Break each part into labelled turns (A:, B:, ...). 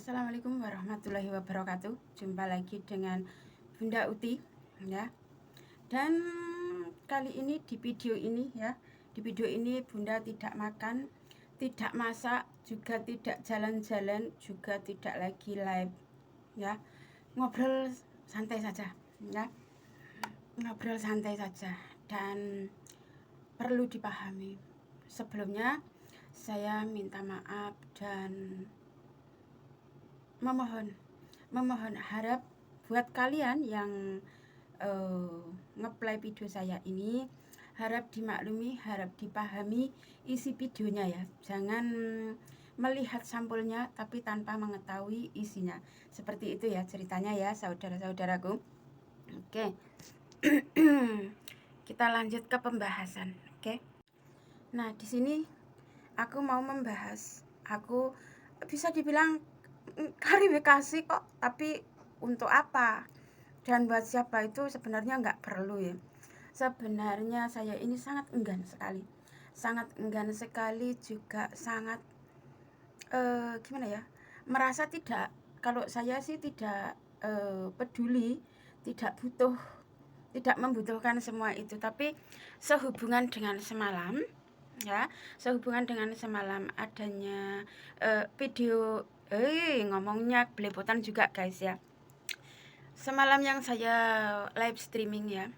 A: Assalamualaikum warahmatullahi wabarakatuh. Jumpa lagi dengan Bunda Uti ya. Dan kali ini di video ini Bunda tidak makan, tidak masak, juga tidak jalan-jalan, juga tidak lagi live ya. Ngobrol santai saja ya. Ngobrol santai saja dan perlu dipahami. Sebelumnya saya minta maaf dan memohon harap buat kalian yang ngeplay video saya ini, harap dimaklumi, harap dipahami isi videonya ya. Jangan melihat sampulnya tapi tanpa mengetahui isinya. Seperti itu ya ceritanya ya saudara-saudaraku. Oke. Kita lanjut ke pembahasan. Oke. Nah, di sini aku mau membahas, aku bisa dibilang klarifikasi kok, tapi untuk apa dan buat siapa itu sebenarnya nggak perlu ya. Sebenarnya saya ini sangat enggan sekali juga sangat gimana ya, merasa tidak, kalau saya sih tidak peduli, tidak membutuhkan semua itu. Tapi sehubungan dengan semalam adanya video ngomongnya belepotan juga guys ya. Semalam yang saya live streaming ya,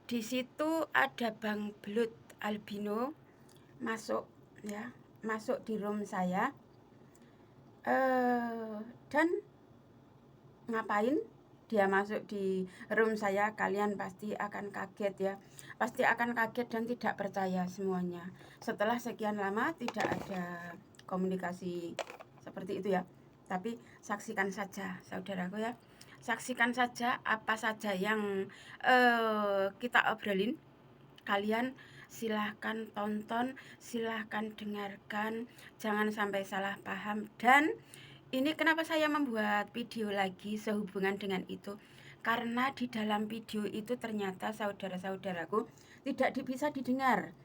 A: di situ ada Bang Belut Albino masuk di room saya. Dan ngapain dia masuk di room saya? Kalian pasti akan kaget ya, dan tidak percaya semuanya. Setelah sekian lama tidak ada komunikasi seperti itu ya. Tapi saksikan saja saudaraku ya, saksikan saja apa saja yang kita obrolin. Kalian silahkan tonton, silahkan dengarkan, jangan sampai salah paham. Dan ini kenapa saya membuat video lagi sehubungan dengan itu, karena di dalam video itu ternyata saudara-saudaraku tidak bisa didengar.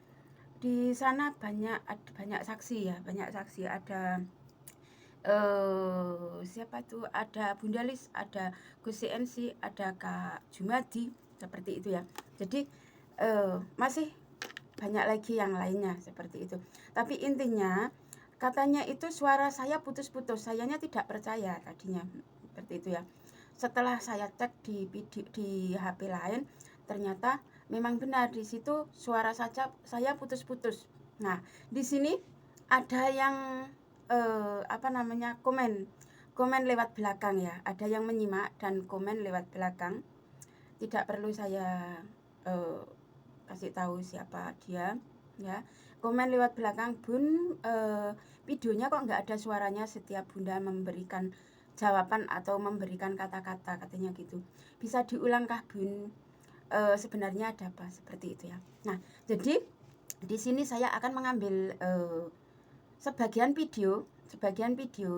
A: Di sana banyak saksi ya, ada siapa tuh, ada Bunda Lis, ada Gus CNC, ada Kak Jumadi, seperti itu ya. Jadi masih banyak lagi yang lainnya seperti itu. Tapi intinya katanya itu suara saya putus-putus. Sayanya tidak percaya tadinya seperti itu ya. Setelah saya cek di HP lain, ternyata memang benar, di situ suara saya putus-putus. Nah, di sini ada yang komen lewat belakang ya. Ada yang menyimak dan komen lewat belakang. Tidak perlu saya kasih tahu siapa dia ya. Komen lewat belakang, Bun, videonya kok nggak ada suaranya setiap Bunda memberikan jawaban atau memberikan kata-kata, katanya gitu. Bisa diulangkah Bun, sebenarnya ada apa, seperti itu ya. Nah, jadi di sini saya akan mengambil sebagian video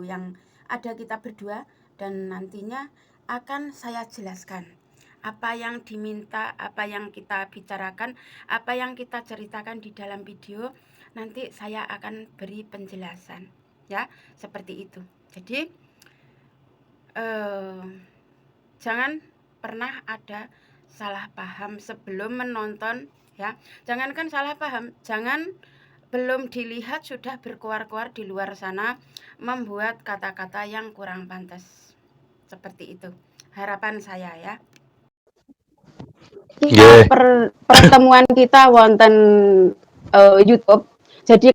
A: yang ada kita berdua, dan nantinya akan saya jelaskan apa yang diminta, apa yang kita bicarakan, apa yang kita ceritakan di dalam video. Nanti saya akan beri penjelasan ya, seperti itu. Jadi jangan pernah ada salah paham sebelum menonton ya. Jangankan salah paham, jangan belum dilihat sudah berkuar-kuar di luar sana membuat kata-kata yang kurang pantas. Seperti itu harapan saya ya. Pertemuan kita wonten YouTube. Jadi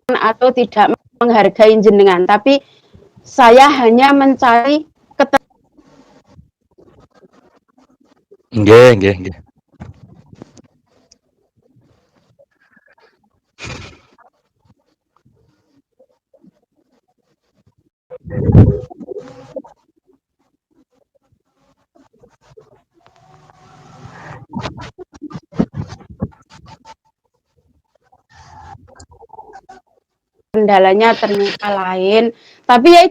A: atau tidak menghargai jenengan, tapi saya hanya mencari
B: Nggih.
A: kendalanya ternyata lain, tapi ya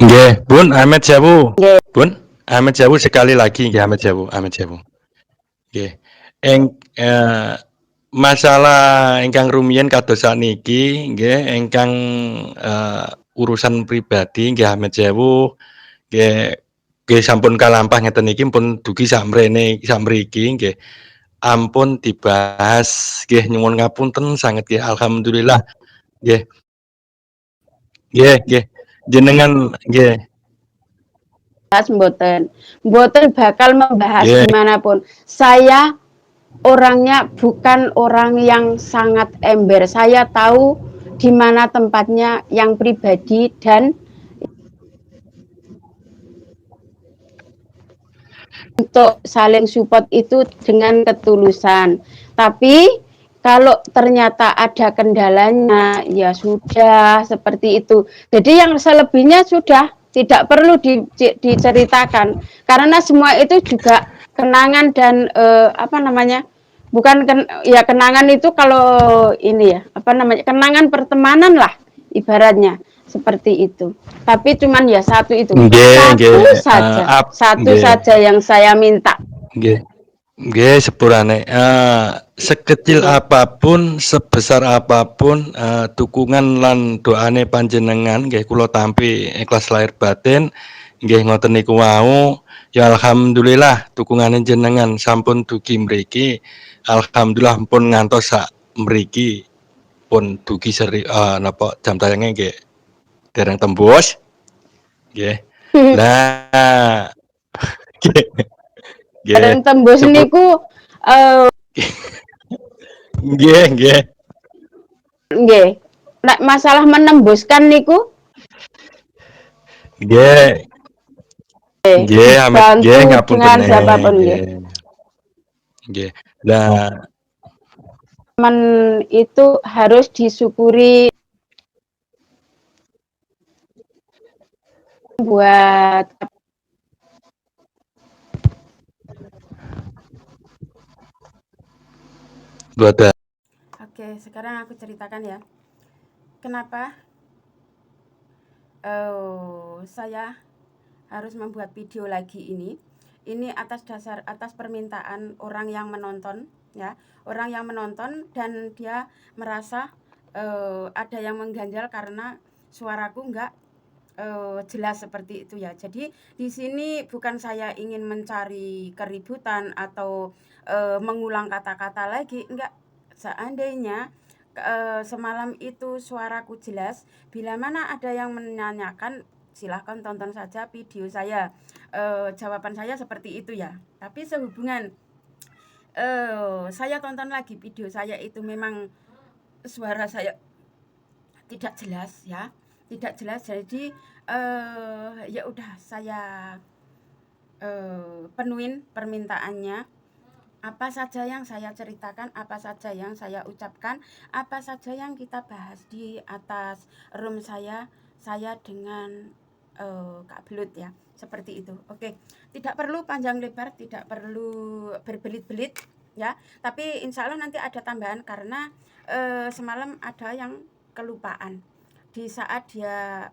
B: Nggih, Bun, Ahmed Jawu.
A: nggih.
B: Bun. Ahmad Jawu sekali lagi nggih Ahmad Jawu, Ahmad Jawu. Nggih. Eng masalah ingkang rumiyin kados sakniki nggih ingkang urusan pribadi nggih Ahmad Jawu nggih nggih sampun kalampah ngeten iki pun dugi sakmriki nggih ampun dibahas nggih nyuwun ngapunten sanget nggih alhamdulillah nggih nggih jenengan nggih
C: mboten bakal membahas
B: nggih
C: gimana pun. Saya orangnya bukan orang yang sangat ember. Saya tahu di mana tempatnya yang pribadi dan untuk saling support itu dengan ketulusan. Tapi kalau ternyata ada kendalanya, ya sudah seperti itu. Jadi yang selebihnya sudah tidak perlu diceritakan karena semua itu juga kenangan dan apa namanya? Bukan ya kenangan itu kalau ini ya, apa namanya? Kenangan pertemanan lah ibaratnya seperti itu. Tapi cuman ya satu itu,
B: nggih
C: satu
B: nggih
C: saja yang saya minta.
B: nggih nggih sepurane sekecil
C: Nggih.
B: apapun sebesar apapun dukungan lan doane panjenengan nggih kula tampi ikhlas lahir batin nggih ngoten niku wau ya alhamdulillah dukungane jenengan sampun dugi mriki alhamdulillah pun ngantos sak mriki pun dugi seri napa jam tayangnya nggih dereng tembus nggih lah nggih nggih
C: Bareng tembus
B: sepur
C: niku eh
B: nggih
C: nggih. Nek masalah menembuskan niku
B: nggih nggih Ahmad nggih
C: bantu
B: ngapunten
C: dengan siapapun nggih.
B: nggih nggih lah
C: Teman itu harus disyukuri buat
B: buat
A: Oke, sekarang aku ceritakan ya. Kenapa saya harus membuat video lagi ini. Ini atas permintaan orang yang menonton ya. Orang yang menonton dan dia merasa ada yang mengganjal karena suaraku enggak jelas seperti itu ya. Jadi di sini bukan saya ingin mencari keributan atau mengulang kata-kata lagi, enggak. Seandainya semalam itu suaraku jelas, bila mana ada yang menanyakan silahkan tonton saja video saya. Jawaban saya seperti itu ya. Tapi sehubungan saya tonton lagi video saya itu memang suara saya tidak jelas ya, tidak jelas. Jadi ya udah saya penuhin permintaannya. Apa saja yang saya ceritakan, apa saja yang saya ucapkan, apa saja yang kita bahas di atas room saya dengan Kak Belut ya, seperti itu. Oke, tidak perlu panjang lebar, tidak perlu berbelit-belit ya. Tapi insya Allah nanti ada tambahan karena semalam ada yang kelupaan di saat dia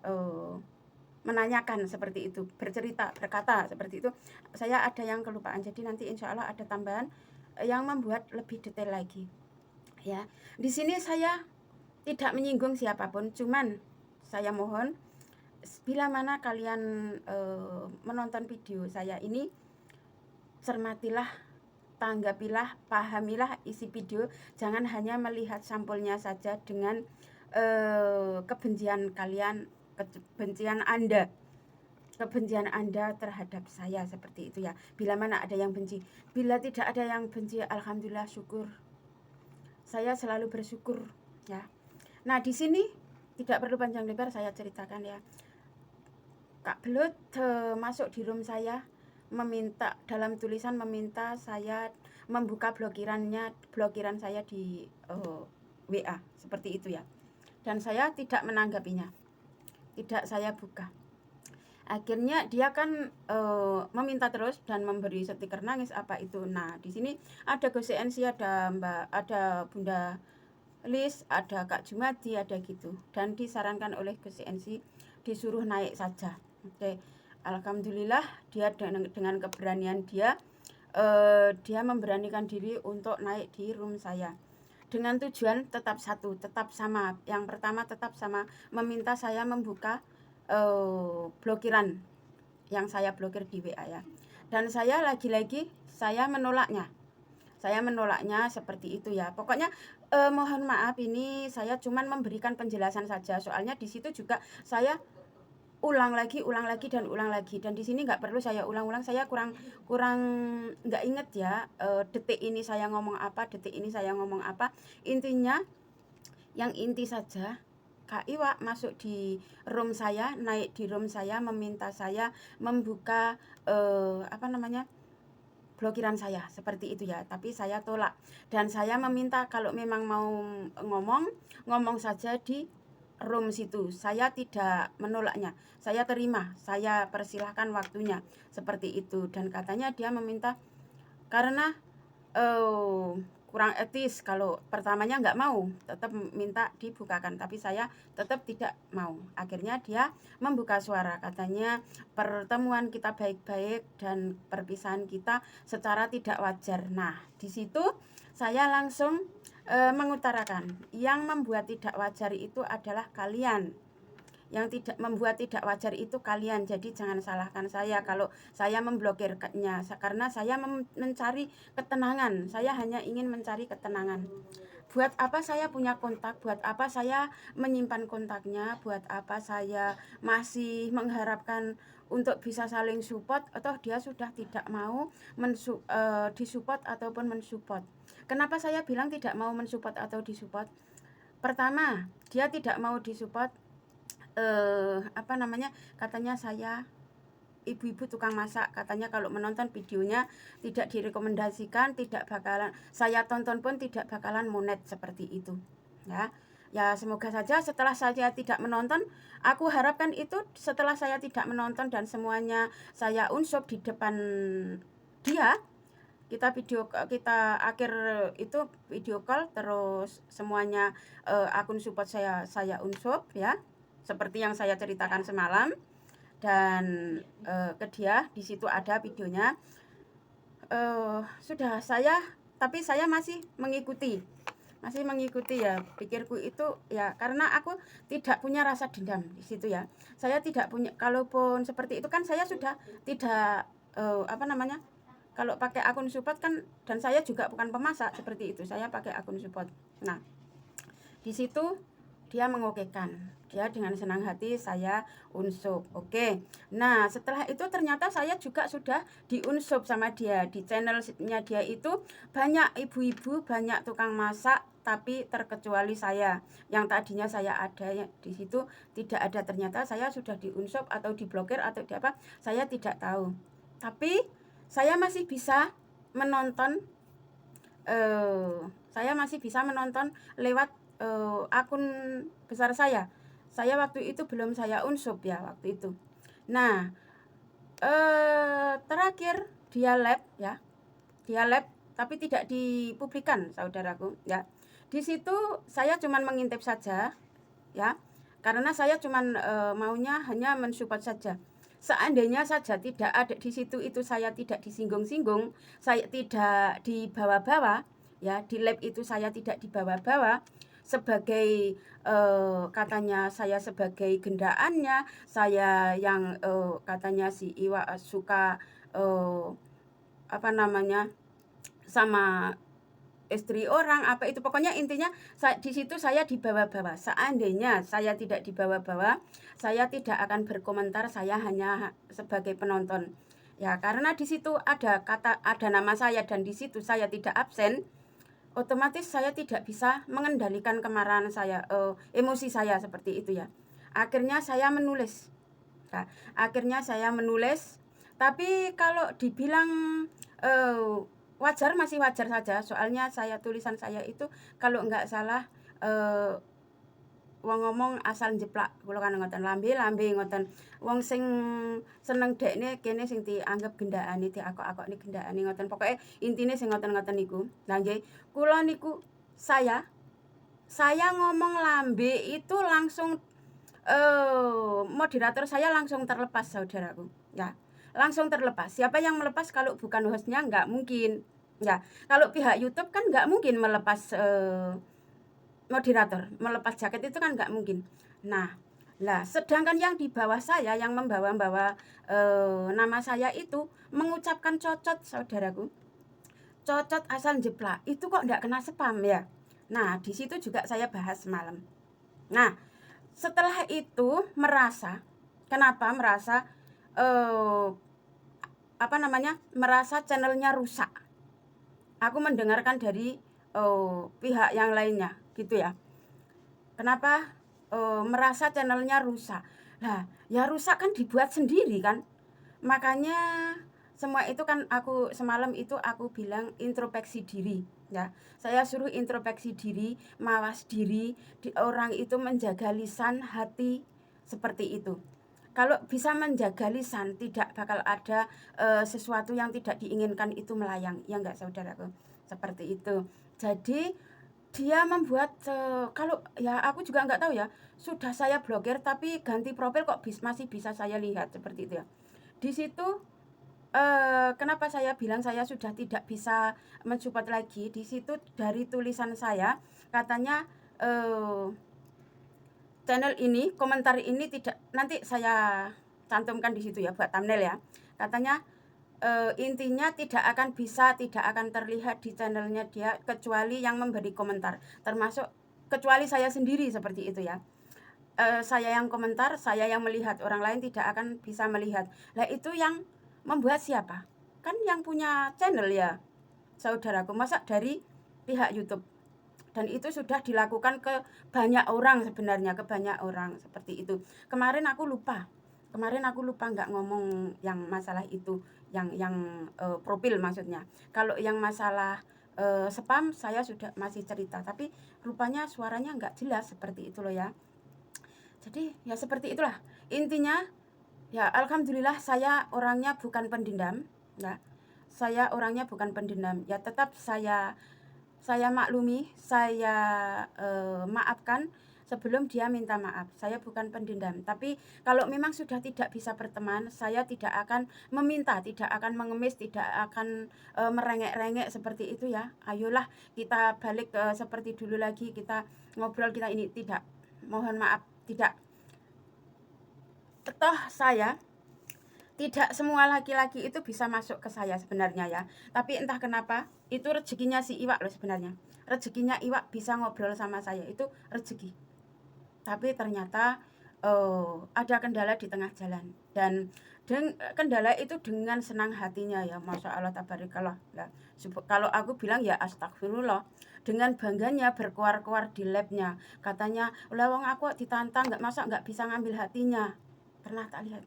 A: menanyakan seperti itu, berkata seperti itu, saya ada yang kelupaan. Jadi nanti insya Allah ada tambahan yang membuat lebih detail lagi ya. Di sini saya tidak menyinggung siapapun, cuman saya mohon bila mana kalian menonton video saya ini, cermatilah, tanggapilah, pahamilah isi video, jangan hanya melihat sampulnya saja dengan kebencian kalian, kebencian Anda terhadap saya seperti itu ya. Bila mana ada yang benci, bila tidak ada yang benci, alhamdulillah syukur. Saya selalu bersyukur ya. Nah, di sini tidak perlu panjang lebar saya ceritakan ya. Kak Belut masuk di room saya, meminta dalam tulisan meminta saya membuka blokiran saya di WA seperti itu ya. Dan saya tidak menanggapinya. Tidak saya buka. Akhirnya dia kan meminta terus dan memberi stiker nangis apa itu. Nah, di sini ada Gus NC, ada Bunda Lis, ada Kak Jumadi, ada gitu. Dan disarankan oleh Gus NC disuruh naik saja. Oke. Alhamdulillah dia dengan keberanian dia memberanikan diri untuk naik di room saya dengan tujuan tetap satu, tetap sama. Yang pertama tetap sama, meminta saya membuka blokiran yang saya blokir di WA ya. Dan saya lagi-lagi saya menolaknya seperti itu ya. Pokoknya mohon maaf, ini saya cuman memberikan penjelasan saja. Soalnya di situ juga saya ulang lagi dan di sini nggak perlu saya ulang-ulang. Saya kurang nggak inget ya detik ini saya ngomong apa. Intinya yang inti saja, Kak Iwa masuk di room saya, naik di room saya, meminta saya membuka blokiran saya seperti itu ya. Tapi saya tolak dan saya meminta kalau memang mau ngomong saja di room situ. Saya tidak menolaknya, saya terima, saya persilahkan waktunya seperti itu. Dan katanya dia meminta karena kurang etis kalau pertamanya nggak mau, tetap minta dibukakan, tapi saya tetap tidak mau. Akhirnya dia membuka suara, katanya pertemuan kita baik-baik dan perpisahan kita secara tidak wajar. Nah, di situ saya langsung mengutarakan yang membuat tidak wajar itu adalah kalian. Yang tidak membuat tidak wajar itu kalian. Jadi jangan salahkan saya kalau saya memblokirnya, karena saya mencari ketenangan. Saya hanya ingin mencari ketenangan. Buat apa saya punya kontak, buat apa saya menyimpan kontaknya, buat apa saya masih mengharapkan untuk bisa saling support, atau dia sudah tidak mau disupport ataupun mensupport. Kenapa saya bilang tidak mau mensupport atau disupport? Pertama, dia tidak mau disupport, katanya saya ibu-ibu tukang masak, katanya kalau menonton videonya tidak direkomendasikan, tidak bakalan saya tonton pun tidak bakalan monet seperti itu ya. Semoga saja setelah saya tidak menonton, aku harapkan itu setelah saya tidak menonton dan semuanya saya unsub di depan dia, kita akhir itu video call, terus semuanya akun support saya unsub ya, seperti yang saya ceritakan semalam. Dan ke dia di situ ada videonya. Sudah tapi saya masih mengikuti ya. Pikirku itu ya, karena aku tidak punya rasa dendam di situ ya. Saya tidak punya, kalaupun seperti itu kan saya sudah tidak kalau pakai akun support kan, dan saya juga bukan pemasak seperti itu, saya pakai akun support. Nah, di situ dia mengokekan, dia dengan senang hati saya unsub. Oke. Nah, setelah itu ternyata saya juga sudah diunsub sama dia. Di channelnya dia itu banyak ibu-ibu, banyak tukang masak, tapi terkecuali saya yang tadinya saya ada di situ tidak ada. Ternyata saya sudah diunsub atau diblokir atau di apa, saya tidak tahu. Tapi saya masih bisa menonton lewat akun besar saya waktu itu belum saya unsub ya waktu itu. Nah, terakhir dia live tapi tidak dipublikan, saudaraku ya. Di situ saya cuman mengintip saja ya, karena saya cuman maunya hanya mensupport saja. Seandainya saja tidak ada di situ, itu saya tidak disinggung-singgung, saya tidak dibawa-bawa ya, di live itu saya tidak dibawa-bawa sebagai katanya saya sebagai gendaannya, saya yang katanya si Iwa suka sama istri orang, apa itu, pokoknya intinya di situ saya dibawa-bawa. Seandainya saya tidak dibawa-bawa, saya tidak akan berkomentar, saya hanya sebagai penonton ya, karena di situ ada nama saya dan di situ saya tidak absen, otomatis saya tidak bisa mengendalikan kemarahan saya, emosi saya seperti itu ya. Akhirnya saya menulis. Tapi kalau dibilang wajar, masih wajar saja. Soalnya tulisan saya itu kalau nggak salah wong ngomong asal njeplak, kula kan ngoten, lambe ngoten. Wong sing seneng dekne kene sing dianggap gendakane, diakok-akokne gendakane ngoten. Pokoke intine sing ngoten-ngoten niku. Lah nggih, kula niku saya ngomong lambe itu langsung moderator saya langsung terlepas, saudaraku. ya langsung terlepas. Siapa yang melepas kalau bukan hostnya? Nggak mungkin. Ya, kalau pihak YouTube kan nggak mungkin melepas moderator, melepas jaket itu kan nggak mungkin. Nah, lah sedangkan yang di bawah saya yang membawa-bawa nama saya itu mengucapkan cocot, saudaraku. Cocot asal jeplak. Itu kok nggak kena spam ya? Nah, di situ juga saya bahas semalam. Nah, setelah itu merasa, kenapa merasa merasa channelnya rusak. Aku mendengarkan dari pihak yang lainnya gitu ya. Kenapa merasa channelnya rusak? Lah, ya rusak kan dibuat sendiri kan. Makanya semua itu kan aku semalam itu aku bilang introspeksi diri ya. Saya suruh introspeksi diri, mawas diri, orang itu menjaga lisan, hati seperti itu. Kalau bisa menjaga lisan, tidak bakal ada sesuatu yang tidak diinginkan itu melayang. Ya enggak, saudaraku? Seperti itu. Jadi dia membuat kalau ya aku juga enggak tahu ya. Sudah saya blokir tapi ganti profil kok masih bisa saya lihat seperti itu ya. Di situ kenapa saya bilang saya sudah tidak bisa mensupport lagi. Di situ dari tulisan saya katanya channel ini, komentar ini tidak, nanti saya cantumkan di situ ya buat thumbnail ya. Katanya intinya tidak akan terlihat di channelnya dia kecuali yang memberi komentar, termasuk kecuali saya sendiri seperti itu ya. Saya yang komentar, saya yang melihat, orang lain tidak akan bisa melihat. Lah itu yang membuat siapa? Kan yang punya channel ya, saudaraku, masa dari pihak YouTube. Dan itu sudah dilakukan ke banyak orang sebenarnya, ke banyak orang seperti itu. Kemarin aku lupa nggak ngomong yang masalah itu, yang profil maksudnya. Kalau yang masalah spam saya sudah masih cerita, tapi rupanya suaranya nggak jelas seperti itu loh ya. Jadi ya seperti itulah intinya. Ya alhamdulillah saya orangnya bukan pendendam ya. Saya orangnya bukan pendendam. Ya tetap saya maklumi, saya maafkan sebelum dia minta maaf. Saya bukan pendendam. Tapi kalau memang sudah tidak bisa berteman, saya tidak akan meminta, tidak akan mengemis, tidak akan merengek-rengek seperti itu ya. Ayolah kita balik seperti dulu lagi, kita ngobrol, kita ini. Tidak, mohon maaf, tidak. Toh saya tidak semua laki-laki itu bisa masuk ke saya sebenarnya ya. Tapi entah kenapa itu rezekinya si Iwak loh sebenarnya. Rezekinya Iwak bisa ngobrol sama saya, itu rezeki. Tapi ternyata ada kendala di tengah jalan. Dan kendala itu dengan senang hatinya ya, Masya Allah tabarakallah ya. Kalau aku bilang ya astagfirullah, dengan bangganya berkuar-kuar di labnya. Katanya, "Lawang aku ditantang, nggak bisa ngambil hatinya." Pernah tak lihat?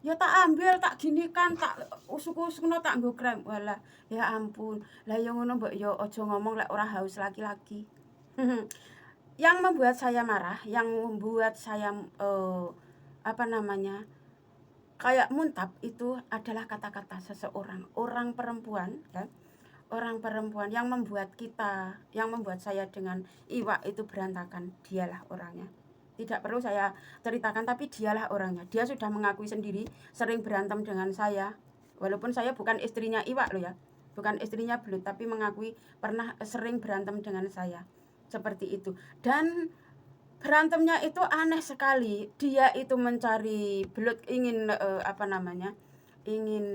A: Ya tak ambil, tak gini kan, tak usuk-usukno, tak nggo krem. Walah, ya ampun. Lah ya ngono mbok ya aja ngomong lek ora haus laki-laki. Yang membuat saya marah, yang membuat saya kayak muntap itu adalah kata-kata seseorang, orang perempuan ya. Orang perempuan yang membuat saya dengan Iwak itu berantakan. Dialah orangnya. Tidak perlu saya ceritakan, tapi dialah orangnya. Dia sudah mengakui sendiri sering berantem dengan saya. Walaupun saya bukan istrinya Iwak loh ya. Bukan istrinya Belut, tapi mengakui pernah sering berantem dengan saya. Seperti itu. Dan berantemnya itu aneh sekali. Dia itu mencari Belut, ingin ingin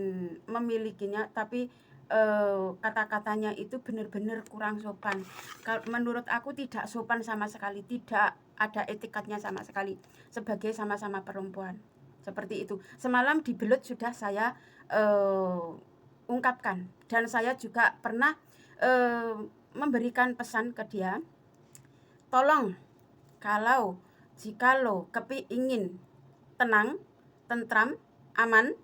A: memilikinya, tapi kata-katanya itu benar-benar kurang sopan. Menurut aku tidak sopan sama sekali, tidak ada etikatnya sama sekali sebagai sama-sama perempuan. Seperti itu. Semalam di Belut sudah saya ungkapkan, dan saya juga pernah memberikan pesan ke dia, tolong jikalau ingin tenang, tentram, aman,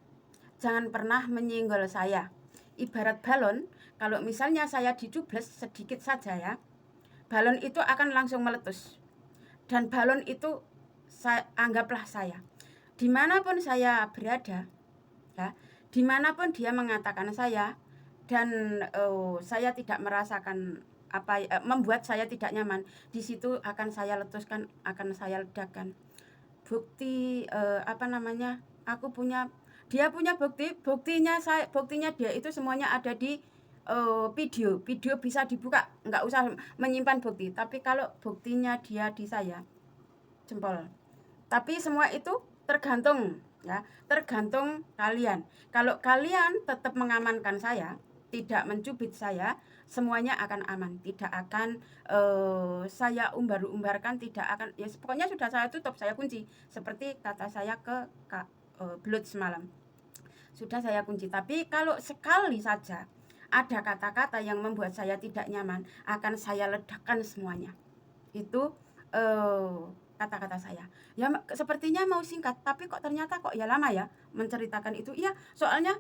A: jangan pernah menyinggol saya. Ibarat balon, kalau misalnya saya dicubles sedikit saja ya, balon itu akan langsung meletus. Dan balon itu anggaplah saya. Dimanapun saya berada, ya, dimanapun dia mengatakan saya, dan saya tidak merasakan membuat saya tidak nyaman, di situ akan saya letuskan, akan saya ledakan. Bukti aku punya Dia punya buktinya dia itu semuanya ada di video bisa dibuka, nggak usah menyimpan bukti. Tapi kalau buktinya dia di saya, jempol. Tapi semua itu tergantung kalian. Kalau kalian tetap mengamankan saya, tidak mencubit saya, semuanya akan aman. Tidak akan saya umbar-umbarkan, tidak akan, ya pokoknya sudah saya tutup, saya kunci. Seperti kata saya ke Kak Belut semalam, sudah saya kunci. Tapi kalau sekali saja ada kata-kata yang membuat saya tidak nyaman, akan saya ledakan semuanya. Itu kata-kata saya. Ya sepertinya mau singkat, tapi kok ternyata kok ya lama ya menceritakan itu. Iya, soalnya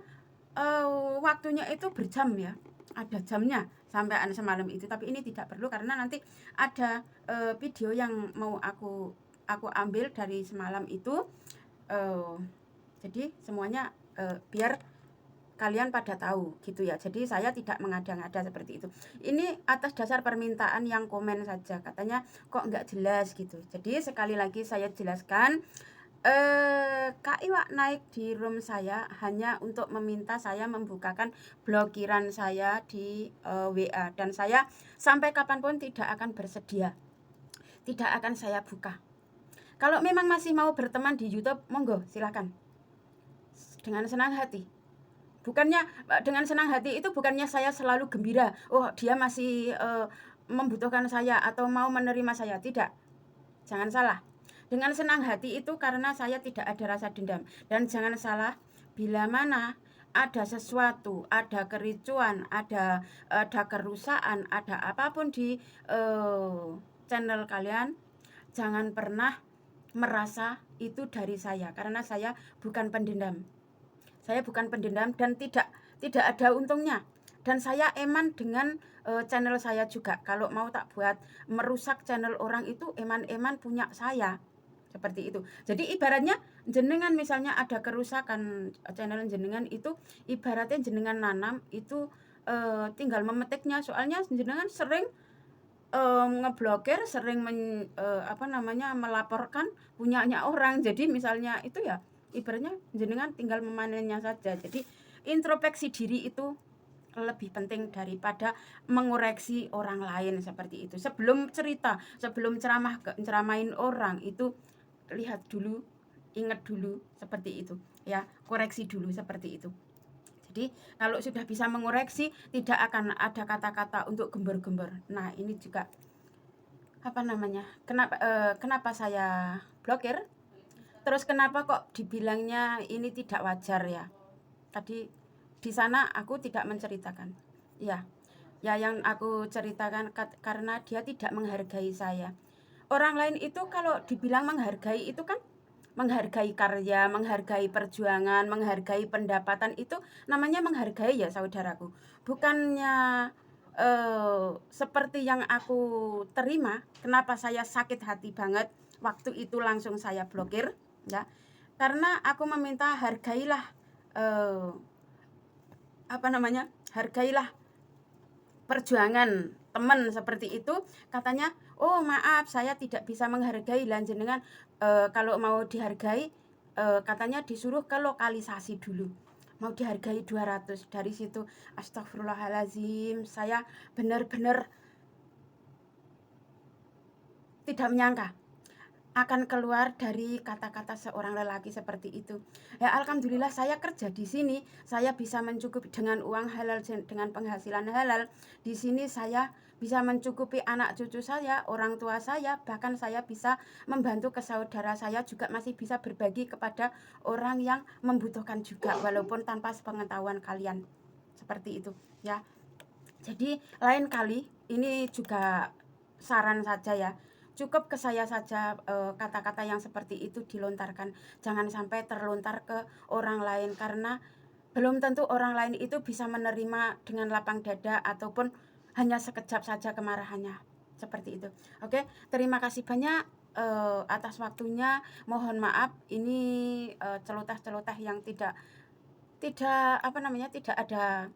A: waktunya itu berjam ya. Ada jamnya sampai semalam itu, tapi ini tidak perlu karena nanti ada video yang mau aku ambil dari semalam itu. Jadi semuanya biar kalian pada tahu gitu ya. Jadi saya tidak mengada-ngada seperti itu. Ini atas dasar permintaan yang komen saja, katanya kok nggak jelas gitu. Jadi sekali lagi saya jelaskan, Kak Iwa naik di room saya hanya untuk meminta saya membukakan blokiran saya di WA, dan saya sampai kapanpun tidak akan bersedia, tidak akan saya buka. Kalau memang masih mau berteman di YouTube, monggo silakan, dengan senang hati. Bukannya dengan senang hati itu bukannya saya selalu gembira, oh dia masih membutuhkan saya atau mau menerima saya, tidak. Jangan salah. Dengan senang hati itu karena saya tidak ada rasa dendam. Dan jangan salah, bila mana ada sesuatu, ada kericuan, ada kerusakan, ada apapun di channel kalian, jangan pernah merasa itu dari saya, karena saya bukan pendendam. Saya bukan pendendam dan tidak ada untungnya. Dan saya eman dengan channel saya juga. Kalau mau tak buat merusak channel orang itu, eman-eman punya saya. Seperti itu. Jadi ibaratnya jenengan misalnya ada kerusakan channel jenengan itu, ibaratnya jenengan nanam itu tinggal memetiknya. Soalnya jenengan sering ngeblokir, sering melaporkan punyanya orang. Jadi misalnya itu ya ibaratnya jenengan tinggal memanennya saja. Jadi introspeksi diri itu lebih penting daripada mengoreksi orang lain seperti itu. Sebelum cerita, sebelum ceramain orang itu, lihat dulu, ingat dulu seperti itu ya, koreksi dulu seperti itu. Jadi kalau sudah bisa mengoreksi, tidak akan ada kata-kata untuk gembar-gembar. Nah ini juga kenapa saya blokir. Terus kenapa kok dibilangnya ini tidak wajar ya? Tadi di sana aku tidak menceritakan. Ya yang aku ceritakan karena dia tidak menghargai saya. Orang lain itu kalau dibilang menghargai itu kan menghargai karya, menghargai perjuangan, menghargai pendapatan, itu namanya menghargai ya saudaraku. Bukannya seperti yang aku terima. Kenapa saya sakit hati banget waktu itu langsung saya blokir ya, karena aku meminta hargailah hargailah perjuangan teman seperti itu. Katanya, oh maaf saya tidak bisa menghargai, lanjenengan kalau mau dihargai katanya disuruh ke lokalisasi dulu, mau dihargai 200. Dari situ astagfirullahalazim, saya benar-benar tidak menyangka akan keluar dari kata-kata seorang lelaki seperti itu. Ya alhamdulillah saya kerja di sini, saya bisa mencukupi dengan uang halal, dengan penghasilan halal. Di sini saya bisa mencukupi anak cucu saya, orang tua saya, bahkan saya bisa membantu ke saudara saya, juga masih bisa berbagi kepada orang yang membutuhkan juga, walaupun tanpa sepengetahuan kalian. Seperti itu ya. Jadi lain kali, ini juga saran saja ya, cukup ke saya saja kata-kata yang seperti itu dilontarkan. Jangan sampai terlontar ke orang lain, karena belum tentu orang lain itu bisa menerima dengan lapang dada ataupun hanya sekejap saja kemarahannya. Seperti itu. Oke, terima kasih banyak atas waktunya. Mohon maaf ini celoteh-celoteh yang tidak ada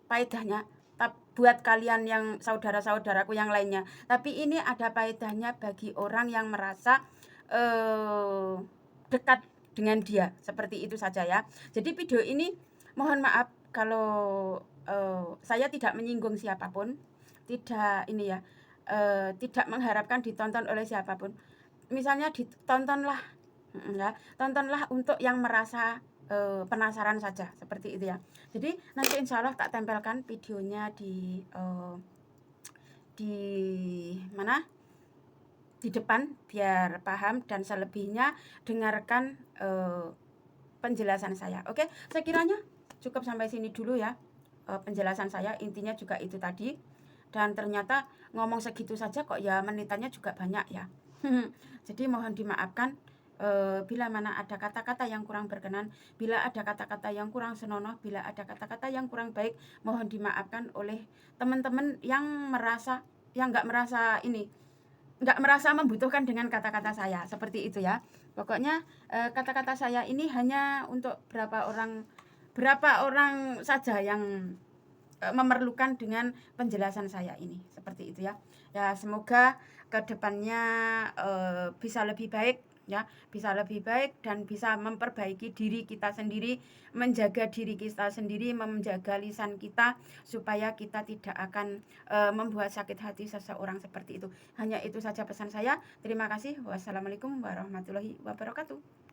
A: faedahnya buat kalian yang saudara-saudaraku yang lainnya. Tapi ini ada faedahnya bagi orang yang merasa dekat dengan dia. Seperti itu saja ya. Jadi video ini mohon maaf kalau saya tidak menyinggung siapapun, tidak ini ya, tidak mengharapkan ditonton oleh siapapun. Misalnya ditontonlah ya, tontonlah untuk yang merasa penasaran saja, seperti itu ya. Jadi nanti insya Allah tak tempelkan videonya di mana, di depan biar paham, dan selebihnya dengarkan penjelasan saya. Oke, sekiranya cukup sampai sini dulu ya penjelasan saya. Intinya juga itu tadi, dan ternyata ngomong segitu saja kok ya, menitannya juga banyak ya. Jadi mohon dimaafkan bila mana ada kata-kata yang kurang berkenan, bila ada kata-kata yang kurang senonoh, bila ada kata-kata yang kurang baik, mohon dimaafkan oleh teman-teman yang nggak merasa membutuhkan dengan kata-kata saya, seperti itu ya. Pokoknya kata-kata saya ini hanya untuk berapa orang saja yang memerlukan dengan penjelasan saya ini, seperti itu ya. Ya semoga kedepannya bisa lebih baik ya, bisa lebih baik dan bisa memperbaiki diri kita sendiri, menjaga diri kita sendiri, menjaga lisan kita supaya kita tidak akan membuat sakit hati seseorang, seperti itu. Hanya itu saja pesan saya. Terima kasih. Wassalamualaikum warahmatullahi wabarakatuh.